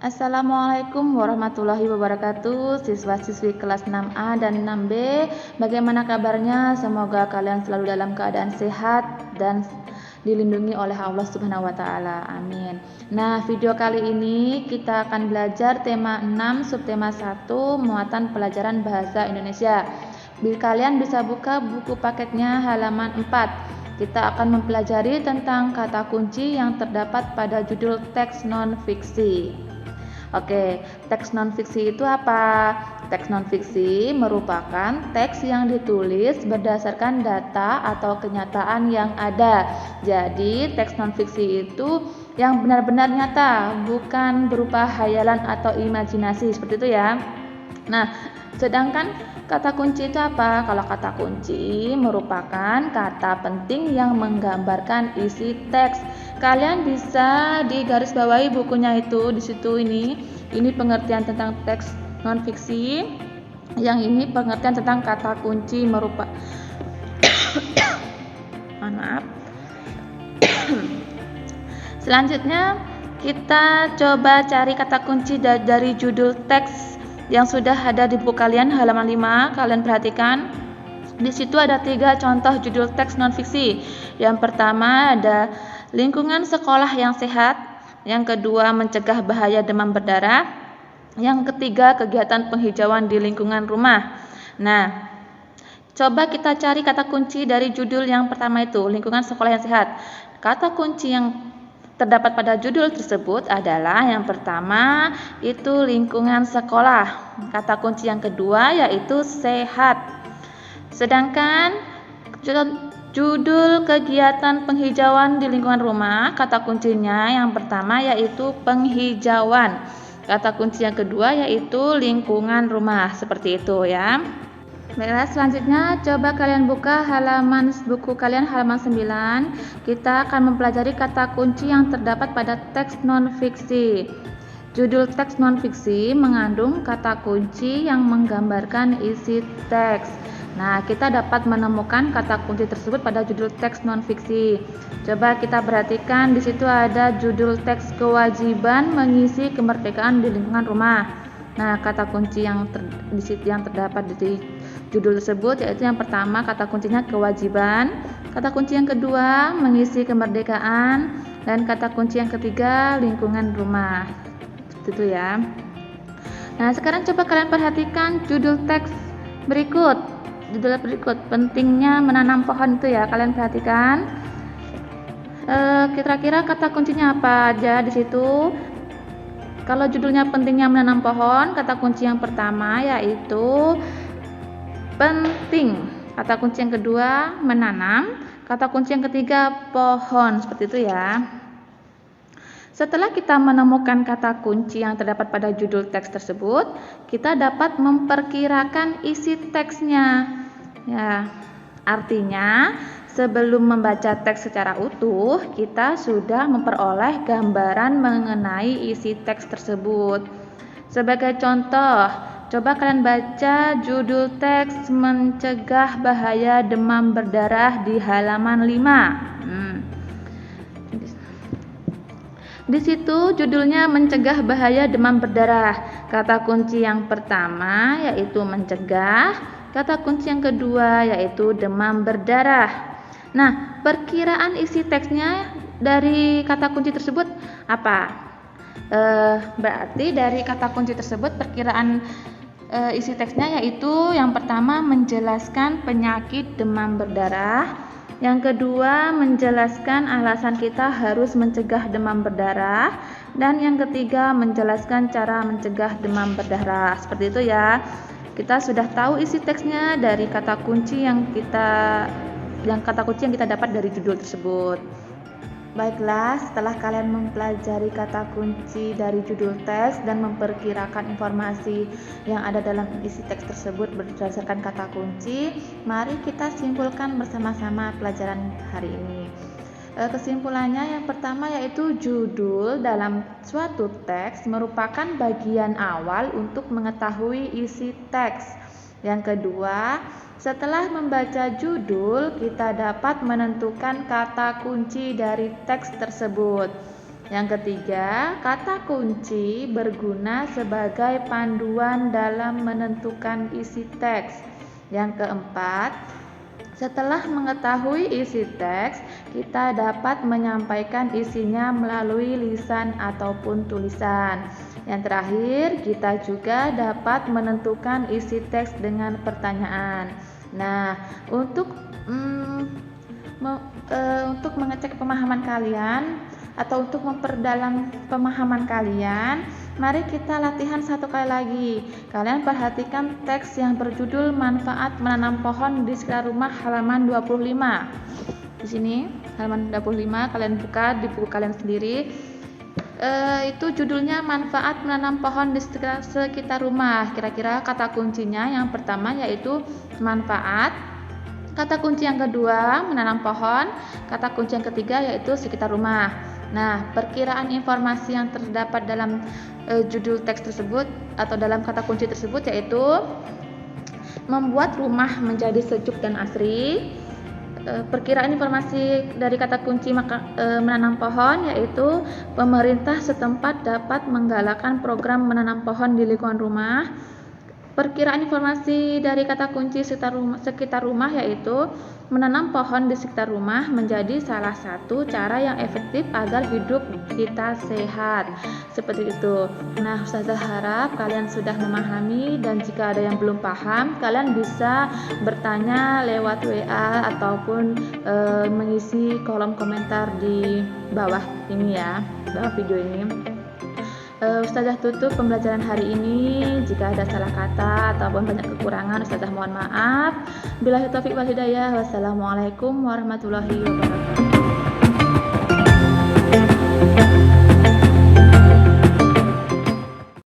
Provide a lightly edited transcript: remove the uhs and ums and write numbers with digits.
Assalamualaikum warahmatullahi wabarakatuh. Siswa-siswi kelas 6A dan 6B, bagaimana kabarnya? Semoga kalian selalu dalam keadaan sehat dan dilindungi oleh Allah Subhanahu wa taala. Amin. Nah, video kali ini kita akan belajar tema 6 subtema 1 muatan pelajaran bahasa Indonesia. Kalian bisa buka buku paketnya halaman 4. Kita akan mempelajari tentang kata kunci yang terdapat pada judul teks non-fiksi. Oke, teks non-fiksi itu apa? Teks non-fiksi merupakan teks yang ditulis berdasarkan data atau kenyataan yang ada. Jadi, teks non-fiksi itu yang benar-benar nyata, bukan berupa hayalan atau imajinasi, seperti itu ya. Nah, sedangkan kata kunci itu apa? Kalau kata kunci merupakan kata penting yang menggambarkan isi teks. Kalian bisa digarisbawahi bukunya itu di situ ini pengertian tentang teks non fiksi. Yang ini pengertian tentang kata kunci maaf. Selanjutnya kita coba cari kata kunci dari judul teks yang sudah ada di buku kalian halaman 5. Kalian perhatikan. Di situ ada 3 contoh judul teks non-fiksi. Yang pertama ada lingkungan sekolah yang sehat. Yang kedua mencegah bahaya demam berdarah. Yang ketiga kegiatan penghijauan di lingkungan rumah. Nah, coba kita cari kata kunci dari judul yang pertama itu, lingkungan sekolah yang sehat. Kata kunci yang terdapat pada judul tersebut adalah yang pertama itu lingkungan sekolah. Kata kunci yang kedua yaitu sehat. Sedangkan judul kegiatan penghijauan di lingkungan rumah, kata kuncinya yang pertama yaitu penghijauan. Kata kunci yang kedua yaitu lingkungan rumah. Seperti itu ya. Baiklah, selanjutnya coba kalian buka halaman buku kalian halaman 9. Kita akan mempelajari kata kunci yang terdapat pada teks non-fiksi. Judul teks non-fiksi mengandung kata kunci yang menggambarkan isi teks. Nah, kita dapat menemukan kata kunci tersebut pada judul teks non-fiksi. Coba kita perhatikan, di situ ada judul teks kewajiban mengisi kemerdekaan di lingkungan rumah. Nah, kata kunci yang terdapat di judul tersebut yaitu yang pertama kata kuncinya kewajiban, kata kunci yang kedua mengisi kemerdekaan, dan kata kunci yang ketiga lingkungan rumah. Seperti itu ya. Nah, sekarang coba kalian perhatikan judul teks berikut. Judul berikut, pentingnya menanam pohon itu ya. Kalian perhatikan. Kira-kira kata kuncinya apa aja di situ? Kalau judulnya pentingnya menanam pohon, kata kunci yang pertama yaitu penting. Kata kunci yang kedua menanam. Kata kunci yang ketiga pohon. Seperti itu ya. Setelah kita menemukan kata kunci yang terdapat pada judul teks tersebut, kita dapat memperkirakan isi teksnya. Ya, artinya sebelum membaca teks secara utuh, kita sudah memperoleh gambaran mengenai isi teks tersebut. Sebagai contoh, coba kalian baca judul teks mencegah bahaya demam berdarah di halaman 5. Di situ judulnya mencegah bahaya demam berdarah. Kata kunci yang pertama yaitu mencegah, kata kunci yang kedua yaitu demam berdarah. Nah, perkiraan isi teksnya dari kata kunci tersebut apa? Berarti dari kata kunci tersebut perkiraan isi teksnya yaitu yang pertama menjelaskan penyakit demam berdarah. Yang kedua, menjelaskan alasan kita harus mencegah demam berdarah. Dan yang ketiga, menjelaskan cara mencegah demam berdarah. Seperti itu ya. Kita sudah tahu isi teksnya dari kata kunci yang kita dapat dari judul tersebut. Baiklah, setelah kalian mempelajari kata kunci dari judul teks dan memperkirakan informasi yang ada dalam isi teks tersebut berdasarkan kata kunci, mari kita simpulkan bersama-sama pelajaran hari ini. Kesimpulannya yang pertama yaitu judul dalam suatu teks merupakan bagian awal untuk mengetahui isi teks. Yang kedua, setelah membaca judul, kita dapat menentukan kata kunci dari teks tersebut. Yang ketiga, kata kunci berguna sebagai panduan dalam menentukan isi teks. Yang keempat, setelah mengetahui isi teks, kita dapat menyampaikan isinya melalui lisan ataupun tulisan. Yang terakhir, kita juga dapat menentukan isi teks dengan pertanyaan. Nah, untuk mengecek pemahaman kalian atau untuk memperdalam pemahaman kalian, mari kita latihan satu kali lagi. Kalian perhatikan teks yang berjudul Manfaat Menanam Pohon di Sekitar Rumah halaman 25. Di sini halaman 25, kalian buka di buku kalian sendiri. Itu judulnya Manfaat Menanam Pohon di Sekitar Rumah. Kira-kira kata kuncinya yang pertama yaitu manfaat. Kata kunci yang kedua, menanam pohon. Kata kunci yang ketiga yaitu sekitar rumah. Nah, perkiraan informasi yang terdapat dalam judul teks tersebut atau dalam kata kunci tersebut yaitu membuat rumah menjadi sejuk dan asri. Perkiraan informasi dari kata kunci menanam pohon yaitu pemerintah setempat dapat menggalakkan program menanam pohon di lingkungan rumah. Perkiraan informasi dari kata kunci sekitar rumah yaitu menanam pohon di sekitar rumah menjadi salah satu cara yang efektif agar hidup kita sehat. Seperti itu. Nah, Ustazah harap kalian sudah memahami, dan jika ada yang belum paham, kalian bisa bertanya lewat WA ataupun mengisi kolom komentar di bawah ini ya, bawah video ini. Ustazah tutup pembelajaran hari ini. Jika ada salah kata ataupun banyak kekurangan, Ustazah mohon maaf. Billahi taufiq wal hidayah. Wassalamualaikum warahmatullahi wabarakatuh.